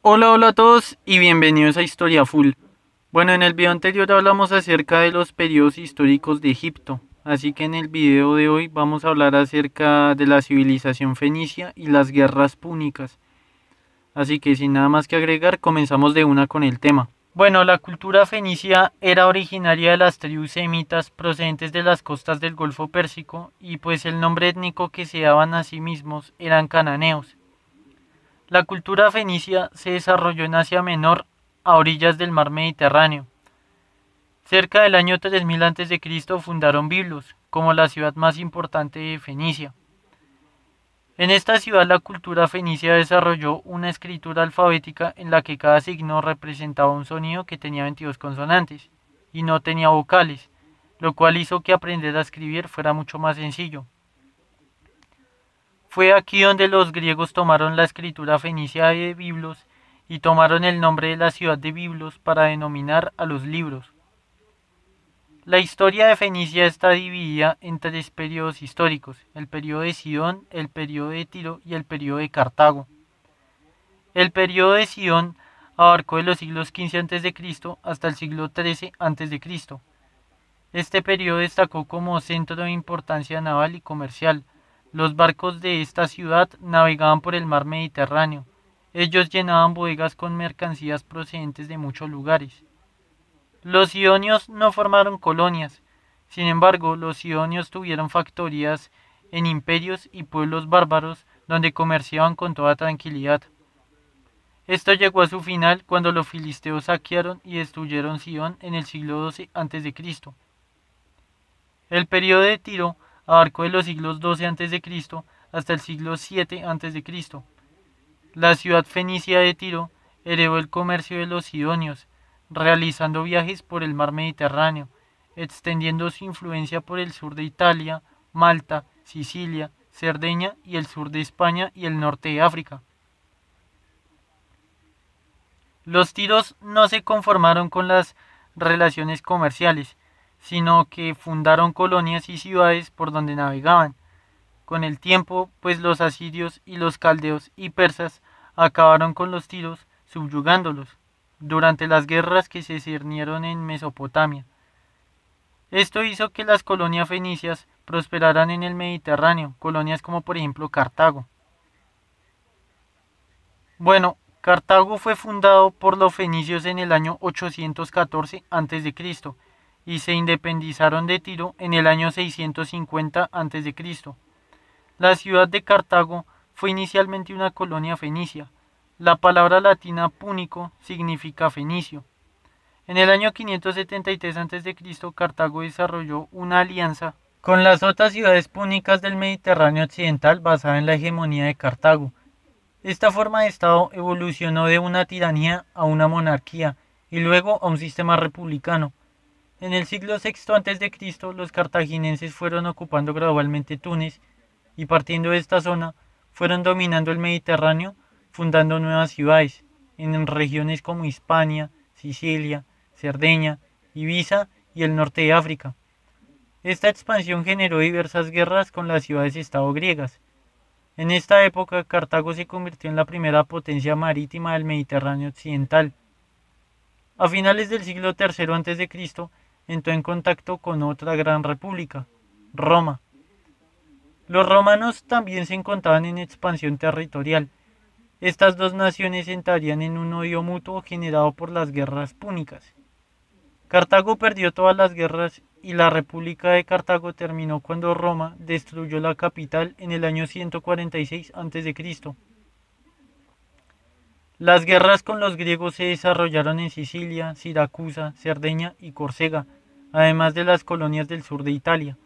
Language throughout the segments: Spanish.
Hola a todos y bienvenidos a Historia Full. Bueno, en el video anterior hablamos acerca de los periodos históricos de Egipto, así que en el video de hoy vamos a hablar acerca de la civilización fenicia y las guerras púnicas. Así que sin nada más que agregar, comenzamos de una con el tema. Bueno, la cultura fenicia era originaria de las tribus semitas procedentes de las costas del Golfo Pérsico y pues el nombre étnico que se daban a sí mismos eran cananeos. La cultura fenicia se desarrolló en Asia Menor a orillas del mar Mediterráneo. Cerca del año 3000 a.C. fundaron Biblos, como la ciudad más importante de Fenicia. En esta ciudad la cultura fenicia desarrolló una escritura alfabética en la que cada signo representaba un sonido que tenía 22 consonantes y no tenía vocales, lo cual hizo que aprender a escribir fuera mucho más sencillo. Fue aquí donde los griegos tomaron la escritura fenicia de Biblos y tomaron el nombre de la ciudad de Biblos para denominar a los libros. La historia de Fenicia está dividida en tres periodos históricos: el periodo de Sidón, el periodo de Tiro y el periodo de Cartago. El periodo de Sidón abarcó de los siglos XV a.C. hasta el siglo XIII a.C. Este periodo destacó como centro de importancia naval y comercial. Los barcos de esta ciudad navegaban por el mar Mediterráneo. Ellos llenaban bodegas con mercancías procedentes de muchos lugares. Los sidonios no formaron colonias. Sin embargo, los sidonios tuvieron factorías en imperios y pueblos bárbaros donde comerciaban con toda tranquilidad. Esto llegó a su final cuando los filisteos saquearon y destruyeron Sidón en el siglo XII a.C. El periodo de Tiro abarcó de los siglos XII a.C. hasta el siglo VII a.C. La ciudad fenicia de Tiro heredó el comercio de los sidonios, realizando viajes por el mar Mediterráneo, extendiendo su influencia por el sur de Italia, Malta, Sicilia, Cerdeña y el sur de España y el norte de África. Los tiros no se conformaron con las relaciones comerciales, sino que fundaron colonias y ciudades por donde navegaban. Con el tiempo, pues los asirios y los caldeos y persas acabaron con los tiros, subyugándolos, durante las guerras que se cernieron en Mesopotamia. Esto hizo que las colonias fenicias prosperaran en el Mediterráneo, colonias como por ejemplo Cartago. Bueno, Cartago fue fundado por los fenicios en el año 814 a.C. y se independizaron de Tiro en el año 650 a.C. La ciudad de Cartago fue inicialmente una colonia fenicia. La palabra latina púnico significa fenicio. En el año 573 a.C. Cartago desarrolló una alianza con las otras ciudades púnicas del Mediterráneo occidental basada en la hegemonía de Cartago. Esta forma de Estado evolucionó de una tiranía a una monarquía y luego a un sistema republicano. En el siglo VI a.C., los cartagineses fueron ocupando gradualmente Túnez y partiendo de esta zona fueron dominando el Mediterráneo, fundando nuevas ciudades en regiones como Hispania, Sicilia, Cerdeña, Ibiza y el norte de África. Esta expansión generó diversas guerras con las ciudades-estado griegas. En esta época, Cartago se convirtió en la primera potencia marítima del Mediterráneo occidental. A finales del siglo III a.C., entró en contacto con otra gran república, Roma. Los romanos también se encontraban en expansión territorial. Estas dos naciones entrarían en un odio mutuo generado por las guerras púnicas. Cartago perdió todas las guerras y la República de Cartago terminó cuando Roma destruyó la capital en el año 146 a.C. Las guerras con los griegos se desarrollaron en Sicilia, Siracusa, Cerdeña y Córcega, además de las colonias del sur de Italia.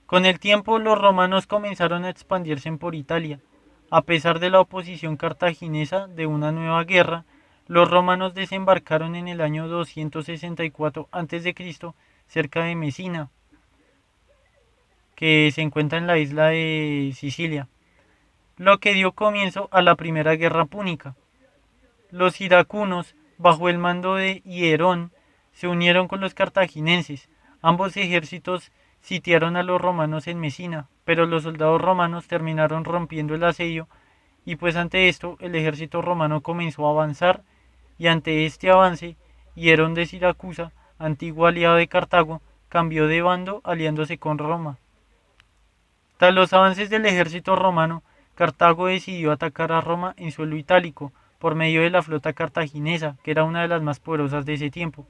Con el tiempo los romanos comenzaron a expandirse por Italia. A pesar de la oposición cartaginesa de una nueva guerra, los romanos desembarcaron en el año 264 a.C. cerca de Mesina, que se encuentra en la isla de Sicilia, lo que dio comienzo a la Primera Guerra Púnica. Los iracunos, bajo el mando de Hierón, se unieron con los cartagineses. Ambos ejércitos sitiaron a los romanos en Mesina, pero los soldados romanos terminaron rompiendo el asedio y pues ante esto el ejército romano comenzó a avanzar y ante este avance Hierón de Siracusa, antiguo aliado de Cartago, cambió de bando aliándose con Roma. Tras los avances del ejército romano, Cartago decidió atacar a Roma en suelo itálico por medio de la flota cartaginesa, que era una de las más poderosas de ese tiempo.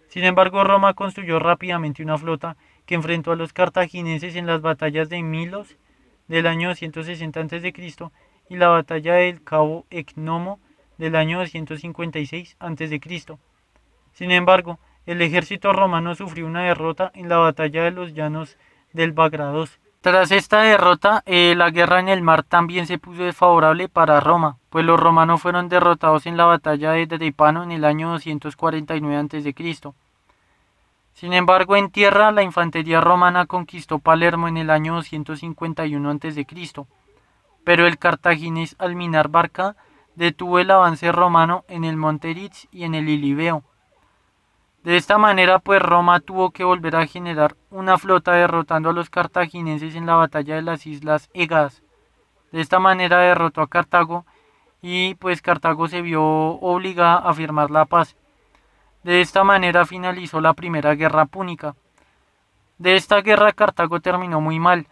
Sin embargo, Roma construyó rápidamente una flota que enfrentó a los cartagineses en las batallas de Milos del año 260 a.C. y la batalla del Cabo Ecnomo del año 256 a.C. Sin embargo, el ejército romano sufrió una derrota en la batalla de los llanos del Bagrados. Tras esta derrota, la guerra en el mar también se puso desfavorable para Roma, pues los romanos fueron derrotados en la batalla de Drepano en el año 249 a.C. Sin embargo, en tierra, la infantería romana conquistó Palermo en el año 251 a.C., pero el cartaginés Alminar Barca detuvo el avance romano en el Monte Eritz y en el Ilibeo. De esta manera, pues Roma tuvo que volver a generar una flota derrotando a los cartagineses en la batalla de las Islas Egadas. De esta manera derrotó a Cartago y pues Cartago se vio obligada a firmar la paz. De esta manera finalizó la primera guerra púnica. De esta guerra Cartago terminó muy mal.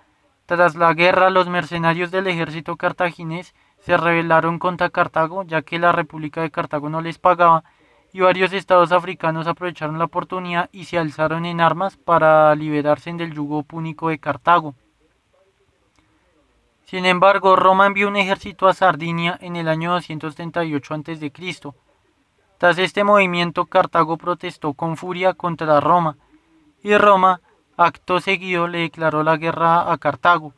Tras la guerra, los mercenarios del ejército cartaginés se rebelaron contra Cartago, ya que la República de Cartago no les pagaba, y varios estados africanos aprovecharon la oportunidad y se alzaron en armas para liberarse del yugo púnico de Cartago. Sin embargo, Roma envió un ejército a Sardinia en el año 238 a.C. Tras este movimiento, Cartago protestó con furia contra Roma, y Roma, acto seguido, le declaró la guerra a Cartago.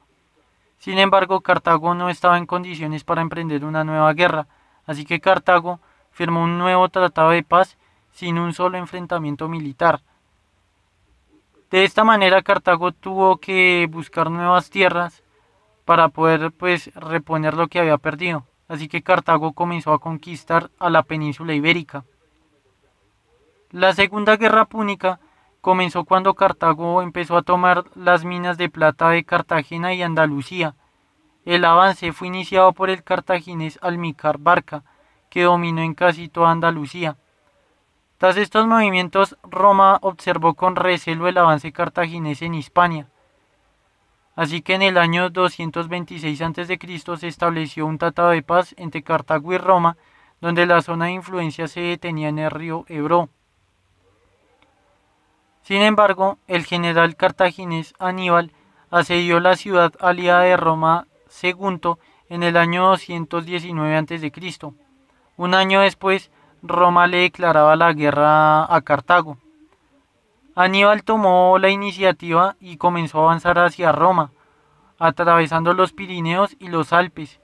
Sin embargo, Cartago no estaba en condiciones para emprender una nueva guerra, así que Cartago firmó un nuevo tratado de paz sin un solo enfrentamiento militar. De esta manera, Cartago tuvo que buscar nuevas tierras para poder reponer lo que había perdido. Así que Cartago comenzó a conquistar a la península ibérica. La Segunda Guerra Púnica comenzó cuando Cartago empezó a tomar las minas de plata de Cartagena y Andalucía. El avance fue iniciado por el cartaginés Almícar Barca, que dominó en casi toda Andalucía. Tras estos movimientos, Roma observó con recelo el avance cartaginés en Hispania. Así que en el año 226 a.C. se estableció un tratado de paz entre Cartago y Roma, donde la zona de influencia se detenía en el río Ebro. Sin embargo, el general cartaginés Aníbal asedió la ciudad aliada de Roma Sagunto en el año 219 a.C. Un año después, Roma le declaraba la guerra a Cartago. Aníbal tomó la iniciativa y comenzó a avanzar hacia Roma, atravesando los Pirineos y los Alpes,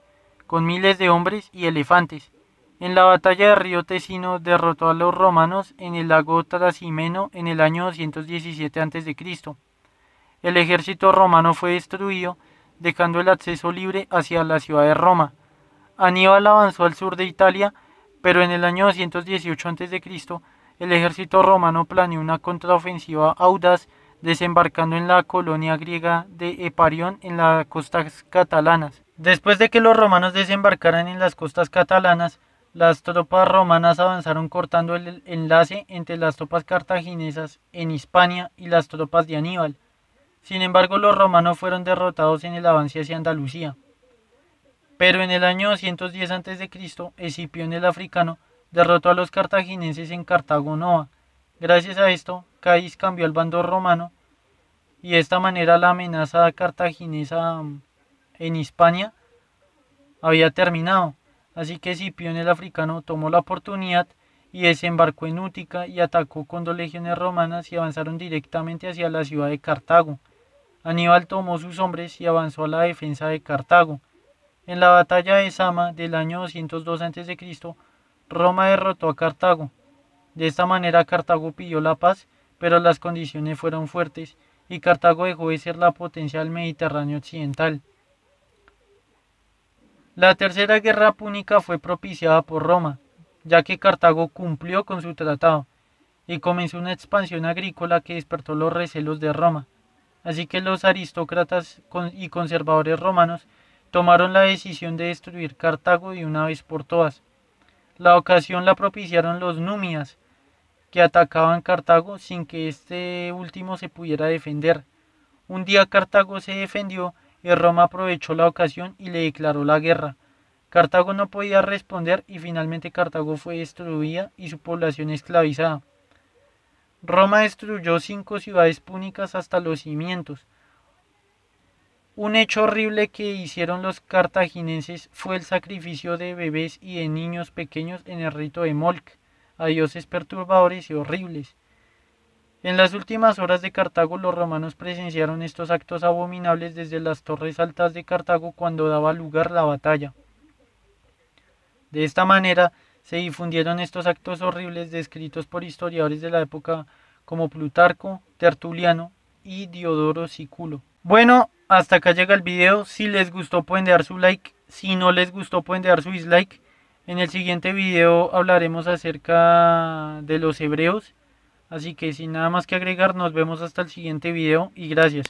con miles de hombres y elefantes. En la batalla de Río Tesino derrotó a los romanos en el lago Trasimeno en el año 217 a.C. El ejército romano fue destruido, dejando el acceso libre hacia la ciudad de Roma. Aníbal avanzó al sur de Italia, pero en el año 218 a.C. el ejército romano planeó una contraofensiva audaz, desembarcando en la colonia griega de Eparión en las costas catalanas. Después de que los romanos desembarcaran en las costas catalanas, las tropas romanas avanzaron cortando el enlace entre las tropas cartaginesas en Hispania y las tropas de Aníbal. Sin embargo, los romanos fueron derrotados en el avance hacia Andalucía. Pero en el año 210 a.C., Escipión el africano derrotó a los cartagineses en Cartago Nova. Gracias a esto, Cádiz cambió al bando romano y de esta manera la amenaza cartaginesa en Hispania había terminado. Así que Escipión el africano tomó la oportunidad y desembarcó en Útica y atacó con 2 legiones romanas y avanzaron directamente hacia la ciudad de Cartago. Aníbal tomó sus hombres y avanzó a la defensa de Cartago. En la batalla de Zama del año 202 a.C., Roma derrotó a Cartago. De esta manera Cartago pidió la paz, pero las condiciones fueron fuertes y Cartago dejó de ser la potencia del Mediterráneo occidental. La Tercera Guerra Púnica fue propiciada por Roma, ya que Cartago cumplió con su tratado y comenzó una expansión agrícola que despertó los recelos de Roma. Así que los aristócratas y conservadores romanos tomaron la decisión de destruir Cartago de una vez por todas. La ocasión la propiciaron los númidas, que atacaban Cartago sin que este último se pudiera defender. Un día Cartago se defendió y Roma aprovechó la ocasión y le declaró la guerra. Cartago no podía responder y finalmente Cartago fue destruida y su población esclavizada. Roma destruyó 5 ciudades púnicas hasta los cimientos. Un hecho horrible que hicieron los cartagineses fue el sacrificio de bebés y de niños pequeños en el rito de Molc, a dioses perturbadores y horribles. En las últimas horas de Cartago los romanos presenciaron estos actos abominables desde las torres altas de Cartago cuando daba lugar la batalla. De esta manera se difundieron estos actos horribles descritos por historiadores de la época como Plutarco, Tertuliano y Diodoro Sículo. Bueno, hasta acá llega el video. Si les gustó pueden dejar su like, si no les gustó pueden dejar su dislike. En el siguiente video hablaremos acerca de los hebreos. Así que sin nada más que agregar, nos vemos hasta el siguiente video y gracias.